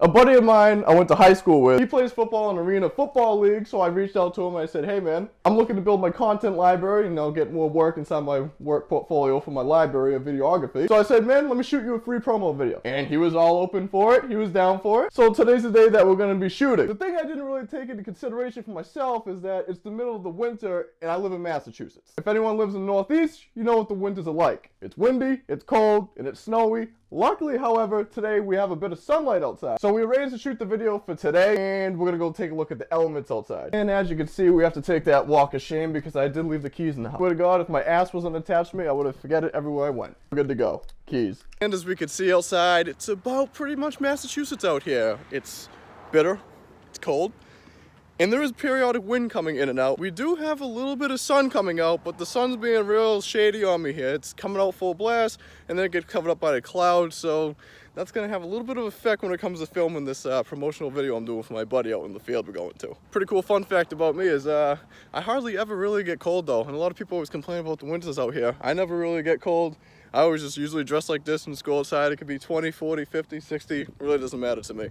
A buddy of mine I went to high school with, he plays football in Arena Football League, so I reached out to him and I said, hey man, I'm looking to build my content library, get more work inside my work portfolio for my library of videography. So I said, man, let me shoot you a free promo video. And he was all open for it, he was down for it. So today's the day that we're going to be shooting. The thing I didn't really take into consideration for myself is that it's the middle of the winter and I live in Massachusetts. If anyone lives in the Northeast, you know what the winters are like. It's windy, it's cold, and it's snowy. Luckily, however, today we have a bit of sunlight outside. So we arranged to shoot the video for today, and we're gonna go take a look at the elements outside. And as you can see, we have to take that walk of shame because I did leave the keys in the house. Swear to God, if my ass wasn't attached to me, I would have forget it everywhere I went. We're good to go. Keys. And as we can see outside, it's about pretty much Massachusetts out here. It's bitter, it's cold, and there is periodic wind coming in and out. We do have a little bit of sun coming out, but the sun's being real shady on me here. It's coming out full blast, and then it gets covered up by the clouds, so that's gonna have a little bit of effect when it comes to filming this promotional video I'm doing for my buddy out in the field we're going to. Pretty cool fun fact about me is I hardly ever really get cold though, and a lot of people always complain about the winters out here. I never really get cold. I always just usually dress like this and just go outside. It could be 20, 40, 50, 60. It really doesn't matter to me.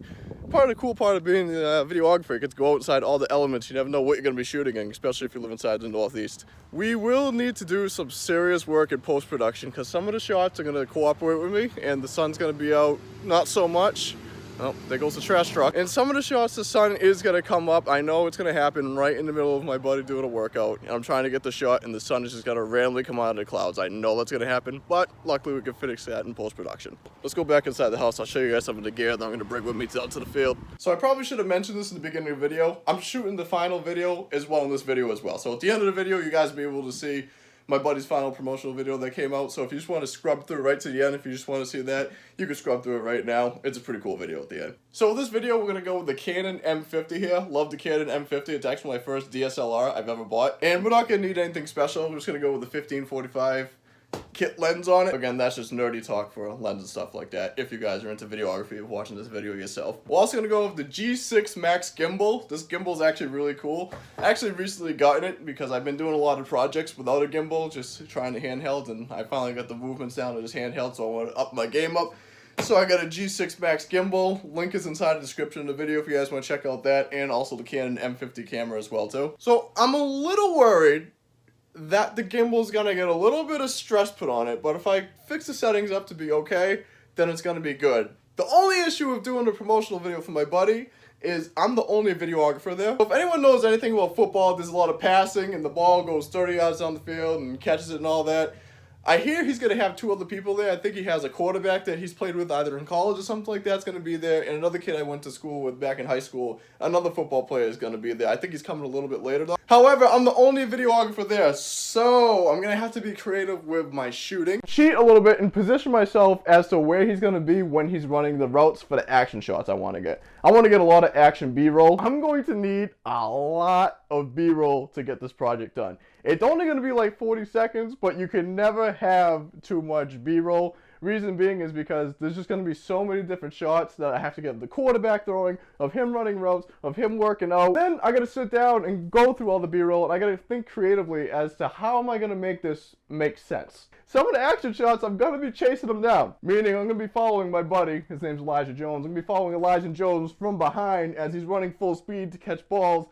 Part of the cool part of being a videographer, you get to go outside all the elements. You never know what you're going to be shooting in, especially if you live inside the Northeast. We will need to do some serious work in post-production because some of the shots are going to cooperate with me and the sun's going to be out not so much. Oh, there goes the trash truck. And some of the shots, the sun is gonna come up. I know it's gonna happen right in the middle of my buddy doing a workout. And I'm trying to get the shot and the sun is just gonna randomly come out of the clouds. I know that's gonna happen, but luckily we can fix that in post-production. Let's go back inside the house. I'll show you guys some of the gear that I'm gonna bring with me out to the field. So I probably should have mentioned this in the beginning of the video. I'm shooting the final video as well in this video as well. So at the end of the video, you guys will be able to see my buddy's final promotional video that came out. So if you just want to scrub through right to the end, if you just want to see that, you can scrub through it right now. It's a pretty cool video at the end. So this video, we're going to go with the Canon M50 here. Love the Canon M50. It's actually my first DSLR I've ever bought. And we're not going to need anything special. We're just going to go with the 1545 kit lens on it. Again, that's just nerdy talk for lens and stuff like that. If you guys are into videography of watching this video yourself. We're also gonna go with the G6 Max gimbal. This gimbal is actually really cool. I actually recently gotten it because I've been doing a lot of projects without a gimbal, just trying to handheld, and I finally got the movements down to just handheld, so I want to up my game up. So I got a G6 Max gimbal. Link is inside the description of the video if you guys want to check out that, and also the Canon M50 camera as well too. So I'm a little worried that the gimbal's gonna get a little bit of stress put on it, but if I fix the settings up to be okay, then it's gonna be good. The only issue with doing a promotional video for my buddy is I'm the only videographer there. So if anyone knows anything about football, there's a lot of passing and the ball goes 30 yards down the field and catches it and all that. I hear he's going to have two other people there. I think he has a quarterback that he's played with either in college or something like that's going to be there, and another kid I went to school with back in high school, another football player is going to be there. I think he's coming a little bit later though. However, I'm the only videographer there, so I'm going to have to be creative with my shooting. Cheat a little bit and position myself as to where he's going to be when he's running the routes for the action shots I want to get. I want to get a lot of action B-roll. I'm going to need a lot of B-roll to get this project done. It's only going to be like 40 seconds, but you can never have too much B-roll. Reason being is because there's just going to be so many different shots that I have to get the quarterback throwing, of him running routes, of him working out. Then I got to sit down and go through all the B-roll, and I got to think creatively as to how am I going to make this make sense. Some of the action shots, I'm going to be chasing them down. Meaning I'm going to be following my buddy, his name's Elijah Jones. I'm going to be following Elijah Jones from behind as he's running full speed to catch balls,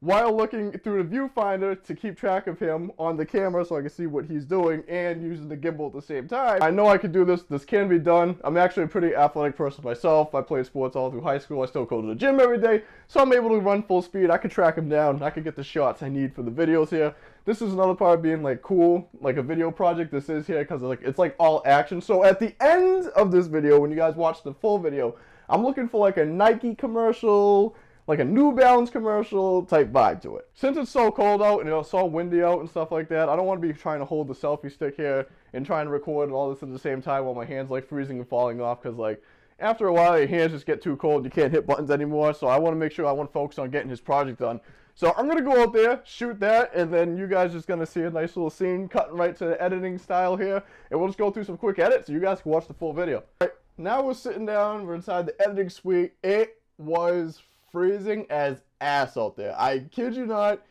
while looking through the viewfinder to keep track of him on the camera so I can see what he's doing and using the gimbal at the same time. I know I can do this. This can be done. I'm actually a pretty athletic person myself. I played sports all through high school. I still go to the gym every day, so I'm able to run full speed. I can track him down. I can get the shots I need for the videos here. This is another part of being like cool, like a video project. This is here because it's like all action. So at the end of this video, when you guys watch the full video, I'm looking for like a Nike commercial, like a New Balance commercial type vibe to it. Since it's so cold out and it's so windy out and stuff like that, I don't want to be trying to hold the selfie stick here and trying to record all this at the same time while my hands like freezing and falling off, because like after a while your hands just get too cold and you can't hit buttons anymore. So I want to make sure I want to focus on getting his project done. So I'm going to go out there, shoot that, and then you guys just going to see a nice little scene cutting right to the editing style here, and we'll just go through some quick edits so you guys can watch the full video. All right, now we're sitting down, we're inside the editing suite. It was freezing as ass out there. I kid you not.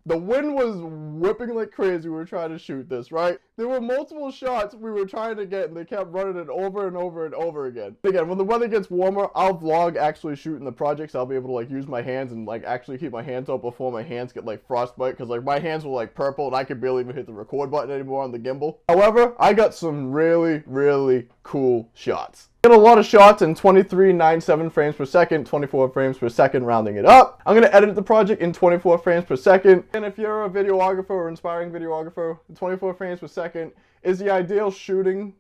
The wind was whipping like crazy. We were trying to shoot this, right? There were multiple shots we were trying to get, and they kept running it over and over and over again. Again, when the weather gets warmer, I'll vlog actually shooting the project, so I'll be able to like use my hands and like actually keep my hands out before my hands get like frostbite, because like my hands were like purple and I could barely even hit the record button anymore on the gimbal. However, I got some really cool shots. Get a lot of shots in 23.97 frames per second, 24 frames per second, rounding it up. I'm going to edit the project in 24 frames per second. And if you're a videographer or inspiring videographer, 24 frames per second is the ideal shooting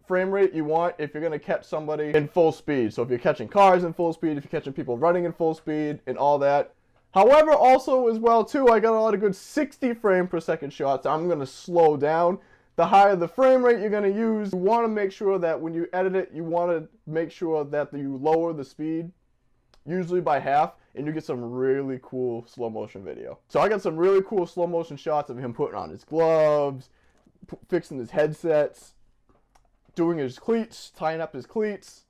frame rate you want if you're going to catch somebody in full speed. So if you're catching cars in full speed, if you're catching people running in full speed and all that. However, also as well too, I got a lot of good 60 frame per second shots. I'm going to slow down. The higher the frame rate you're going to use, you want to make sure that when you edit it, you want to make sure that you lower the speed, usually by half, and you get some really cool slow motion video. So I got some really cool slow motion shots of him putting on his gloves, fixing his headsets, doing his cleats, tying up his cleats,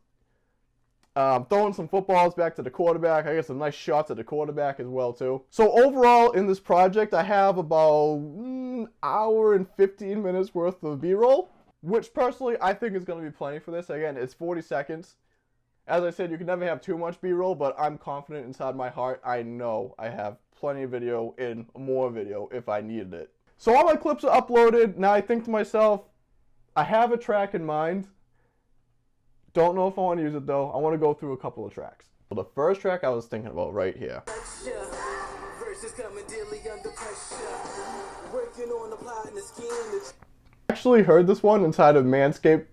throwing some footballs back to the quarterback. I got some nice shots at the quarterback as well too. So overall in this project, I have about an hour and 15 minutes worth of B-roll, which personally I think is going to be plenty for this. Again, it's 40 seconds. As I said, you can never have too much B-roll, but I'm confident inside my heart. I know I have plenty of video and more video if I needed it. So all my clips are uploaded. Now I think to myself, I have a track in mind. Don't know if I want to use it though. I want to go through a couple of tracks. Well, the first track I was thinking about right here. I actually heard this one inside of Manscaped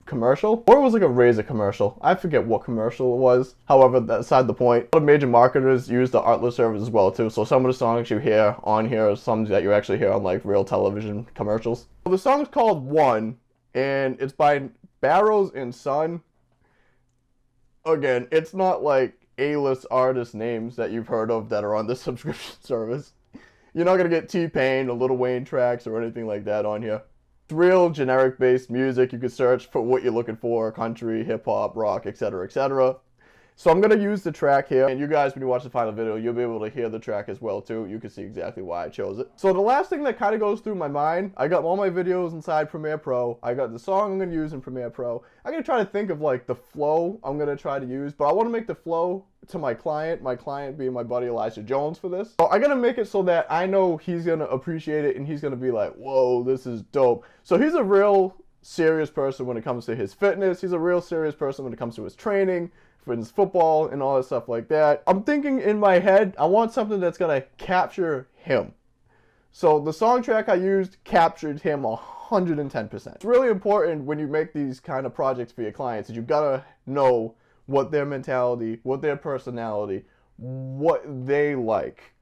commercial, or it was like a Razor commercial. I forget what commercial it was. However, that's beside the point. A lot of major marketers use the Artless service as well too. So some of the songs you hear on here are some that you actually hear on like real television commercials. Well, the song is called One, and it's by Barrows and Son. Again, it's not like A-list artist names that you've heard of that are on this subscription service. You're not going to get T-Pain or Lil Wayne tracks or anything like that on here. It's real generic based music. You can search for what you're looking for, country, hip-hop, rock, etc., etc. So I'm going to use the track here, and you guys, when you watch the final video, you'll be able to hear the track as well too. You can see exactly why I chose it. So the last thing that kind of goes through my mind, I got all my videos inside Premiere Pro. I got the song I'm going to use in Premiere Pro. I'm going to try to think of like the flow I'm going to try to use, but I want to make the flow to my client being my buddy Elijah Jones for this. So I'm going to make it so that I know he's going to appreciate it and he's going to be like, whoa, this is dope. So he's a real serious person when it comes to his fitness. He's a real serious person when it comes to his training, his football and all that stuff like that. I'm thinking in my head, I want something that's gonna capture him. So the song track I used captured him 110%. It's really important when you make these kind of projects for your clients that you gotta know what their mentality, what their personality, what they like.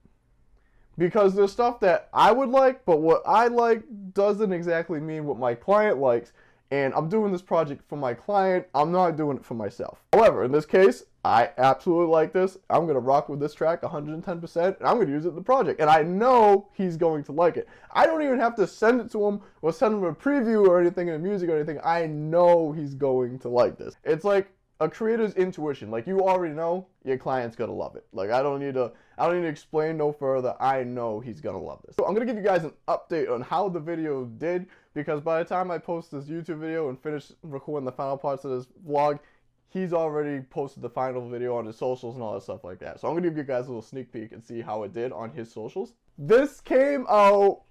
Because there's stuff that I would like, but what I like doesn't exactly mean what my client likes. And I'm doing this project for my client. I'm not doing it for myself. However, in this case, I absolutely like this. I'm going to rock with this track 110%, and I'm going to use it in the project. And I know he's going to like it. I don't even have to send it to him or send him a preview or anything in the music or anything. I know he's going to like this. It's like a creator's intuition. Like, you already know your client's going to love it. Like, I don't need to explain no further. I know he's going to love this. So I'm going to give you guys an update on how the video did, because by the time I post this YouTube video and finish recording the final parts of this vlog, he's already posted the final video on his socials and all that stuff like that. So I'm going to give you guys a little sneak peek and see how it did on his socials. This came out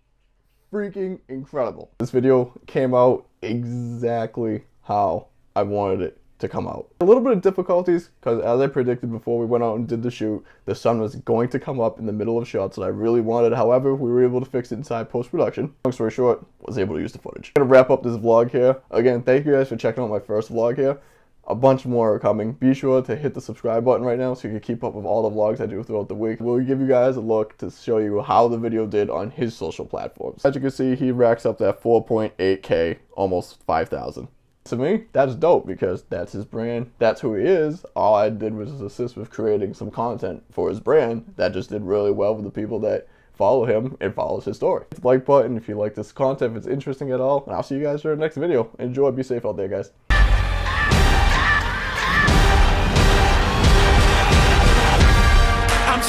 freaking incredible. This video came out exactly how I wanted it to come out. A little bit of difficulties because, as I predicted before we went out and did the shoot, the sun was going to come up in the middle of shots that I really wanted. However, we were able to fix it inside post-production. Long story short, was able to use the footage. I'm gonna wrap up this vlog here. Again, thank you guys for checking out my first vlog here. A bunch more are coming. Be sure to hit the subscribe button right now so you can keep up with all the vlogs I do throughout the week. We'll give you guys a look to show you how the video did on his social platforms. As you can see, he racks up that 4.8K, almost 5,000. To me, that's dope because that's his brand. That's who he is. All I did was assist with creating some content for his brand that just did really well with the people that follow him and follows his story. Hit the like button if you like this content, if it's interesting at all. And I'll see you guys for the next video. Enjoy. Be safe out there, guys.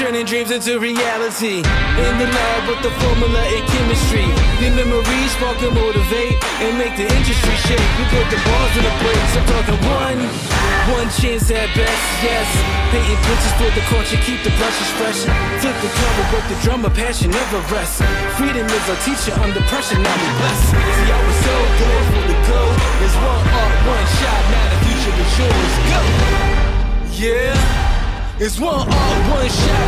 turning dreams into reality. In the lab with the formula and chemistry. The memories spark and motivate and make the industry shake. We put the balls in the brakes. I'm talking one chance at best, yes. Painting pictures for the culture, keep the brushes fresh. Flip the cover with the drummer, passion never rests. Freedom is our teacher under pressure, now we blessed. See, I was so good for the go. There's one art, one shot, now the future is yours. Go! Yeah, it's one art, one shot,